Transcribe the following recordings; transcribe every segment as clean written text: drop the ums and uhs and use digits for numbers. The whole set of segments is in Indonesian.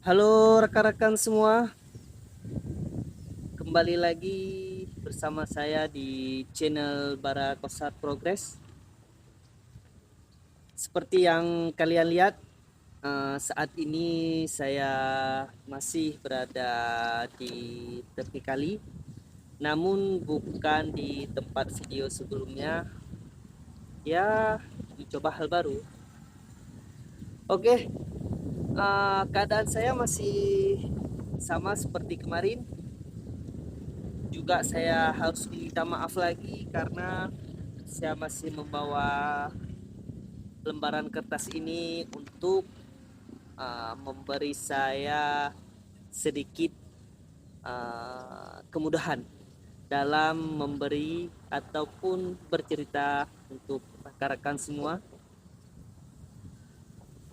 Halo rekan-rekan semua, kembali lagi bersama saya di channel Bara Kosat Progress. Seperti yang kalian lihat, saat ini saya masih berada di tepi kali, namun bukan di tempat video sebelumnya. Ya, mencoba hal baru. Oke, keadaan saya masih sama seperti kemarin. Juga saya harus minta maaf lagi karena saya masih membawa lembaran kertas ini untuk memberi saya sedikit kemudahan dalam memberi ataupun bercerita untuk rekan-rekan semua.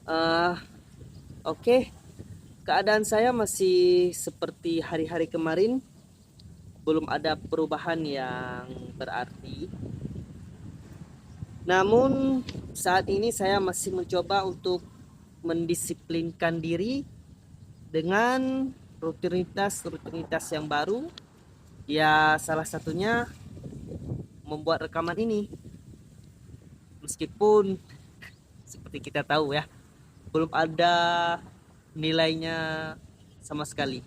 Uh, Oke, keadaan saya masih seperti hari-hari kemarin, belum ada perubahan yang berarti. Namun saat ini saya masih mencoba untuk mendisiplinkan diri dengan rutinitas yang baru. Ya, salah satunya membuat rekaman ini. Meskipun seperti kita tahu ya, belum ada nilainya sama sekali.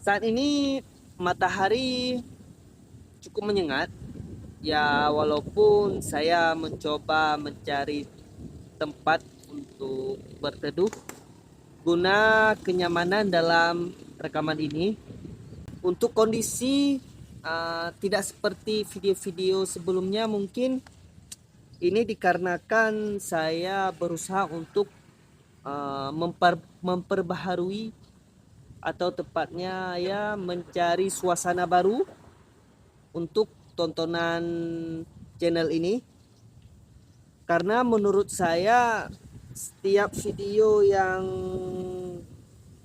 Saat ini matahari cukup menyengat. Ya, walaupun saya mencoba mencari tempat untuk berteduh guna kenyamanan dalam rekaman ini. Untuk kondisi tidak seperti video-video sebelumnya, mungkin ini dikarenakan saya berusaha untuk memperbaharui atau tepatnya ya mencari suasana baru untuk tontonan channel ini. Karena menurut saya setiap video yang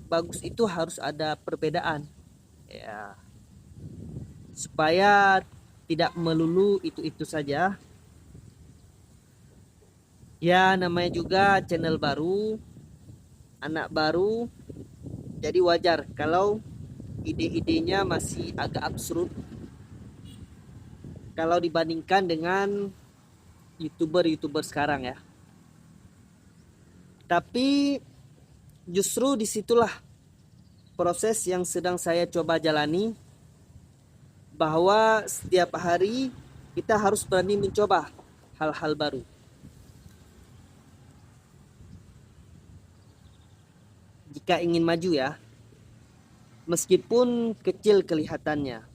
bagus itu harus ada perbedaan ya, supaya tidak melulu itu saja. Ya, namanya juga channel baru, anak baru, jadi wajar kalau ide-idenya masih agak absurd kalau dibandingkan dengan youtuber sekarang ya. Tapi justru disitulah proses yang sedang saya coba jalani, bahwa setiap hari kita harus berani mencoba hal-hal baru. Jika ingin maju ya, meskipun kecil kelihatannya.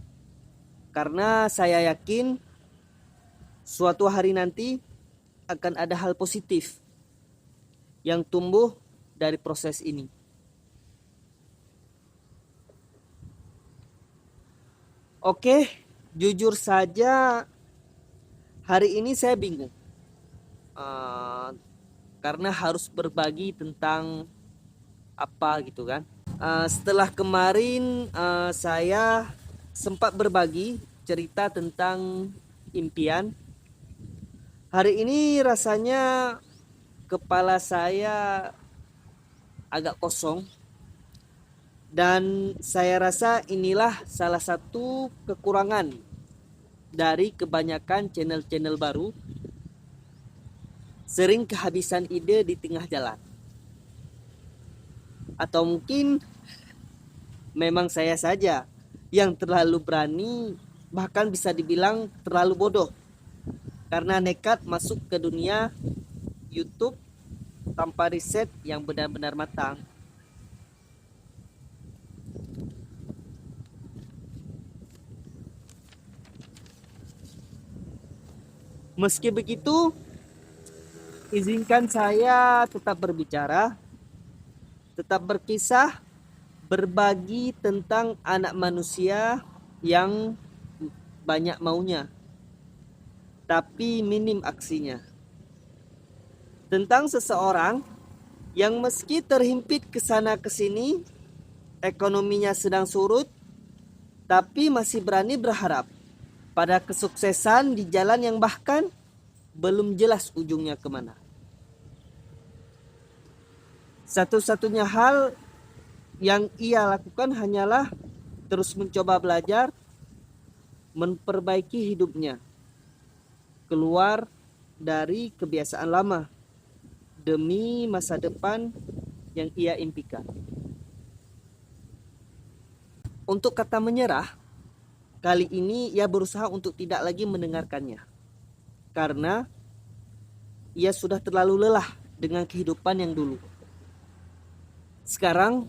Karena saya yakin suatu hari nanti akan ada hal positif yang tumbuh dari proses ini. Oke, jujur saja hari ini saya bingung. Karena harus berbagi tentang apa gitu kan. Setelah kemarin saya sempat berbagi cerita tentang impian. Hari ini rasanya kepala saya agak kosong, dan saya rasa inilah salah satu kekurangan dari kebanyakan channel-channel baru, sering kehabisan ide di tengah jalan. Atau mungkin memang saya saja yang terlalu berani, bahkan bisa dibilang terlalu bodoh, karena nekat masuk ke dunia YouTube tanpa riset yang benar-benar matang. Meski begitu, izinkan saya tetap berbicara, tetap berkisah, berbagi tentang anak manusia yang banyak maunya, tapi minim aksinya. Tentang seseorang yang meski terhimpit ke sana ke sini, ekonominya sedang surut, tapi masih berani berharap pada kesuksesan di jalan yang bahkan belum jelas ujungnya kemana. Satu-satunya hal yang ia lakukan hanyalah terus mencoba belajar, memperbaiki hidupnya, keluar dari kebiasaan lama demi masa depan yang ia impikan. Untuk kata menyerah, kali ini ia berusaha untuk tidak lagi mendengarkannya, karena ia sudah terlalu lelah dengan kehidupan yang dulu. Sekarang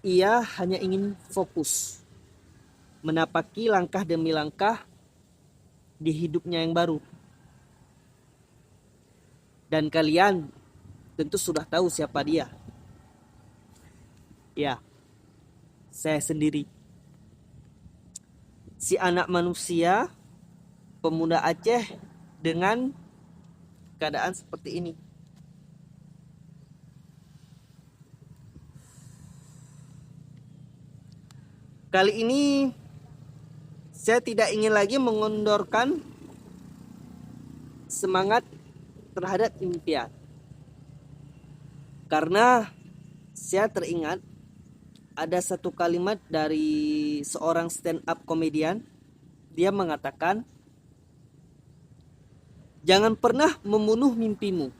ia hanya ingin fokus menapaki langkah demi langkah di hidupnya yang baru. Dan kalian tentu sudah tahu siapa dia. Ya, saya sendiri. Si anak manusia, pemuda Aceh dengan keadaan seperti ini. Kali ini saya tidak ingin lagi mengendorkan semangat terhadap impian. Karena saya teringat ada satu kalimat dari seorang stand up komedian. Dia mengatakan, jangan pernah membunuh mimpimu.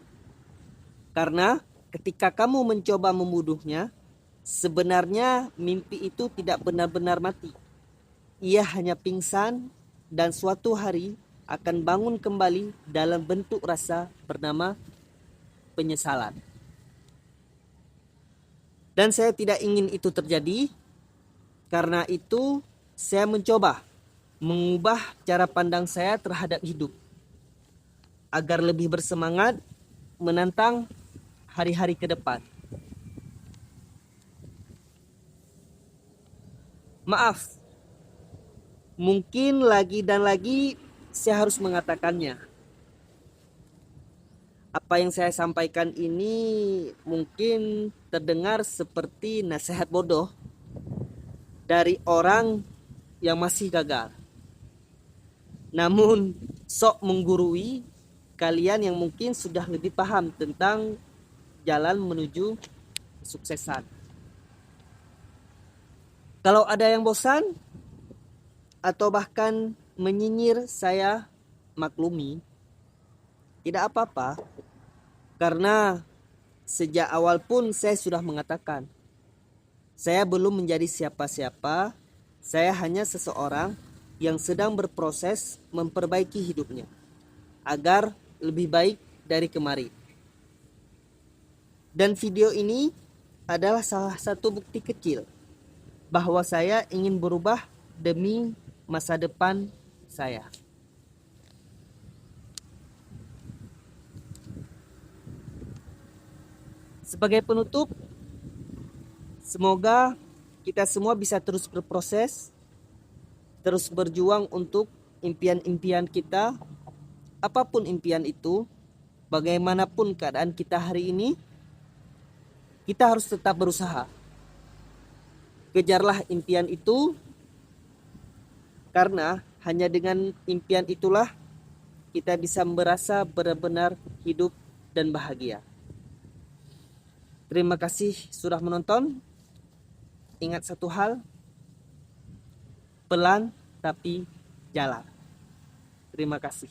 Karena ketika kamu mencoba membunuhnya, sebenarnya mimpi itu tidak benar-benar mati. Ia hanya pingsan dan suatu hari akan bangun kembali dalam bentuk rasa bernama penyesalan. Dan saya tidak ingin itu terjadi. Karena itu saya mencoba mengubah cara pandang saya terhadap hidup agar lebih bersemangat menantang hari-hari ke depan. Maaf, mungkin lagi dan lagi saya harus mengatakannya. Apa yang saya sampaikan ini mungkin terdengar seperti nasihat bodoh dari orang yang masih gagal. Namun sok menggurui kalian yang mungkin sudah lebih paham tentang jalan menuju kesuksesan. Kalau ada yang bosan atau bahkan menyinyir saya, maklumi, tidak apa-apa. Karena sejak awal pun saya sudah mengatakan, saya belum menjadi siapa-siapa, saya hanya seseorang yang sedang berproses memperbaiki hidupnya agar lebih baik dari kemarin. Dan video ini adalah salah satu bukti kecil bahwa saya ingin berubah demi masa depan saya. Sebagai penutup, semoga kita semua bisa terus berproses, terus berjuang untuk impian-impian kita, apapun impian itu, bagaimanapun keadaan kita hari ini, kita harus tetap berusaha. Kejarlah impian itu, karena hanya dengan impian itulah kita bisa merasa benar-benar hidup dan bahagia. Terima kasih sudah menonton. Ingat satu hal, pelan tapi jalan. Terima kasih.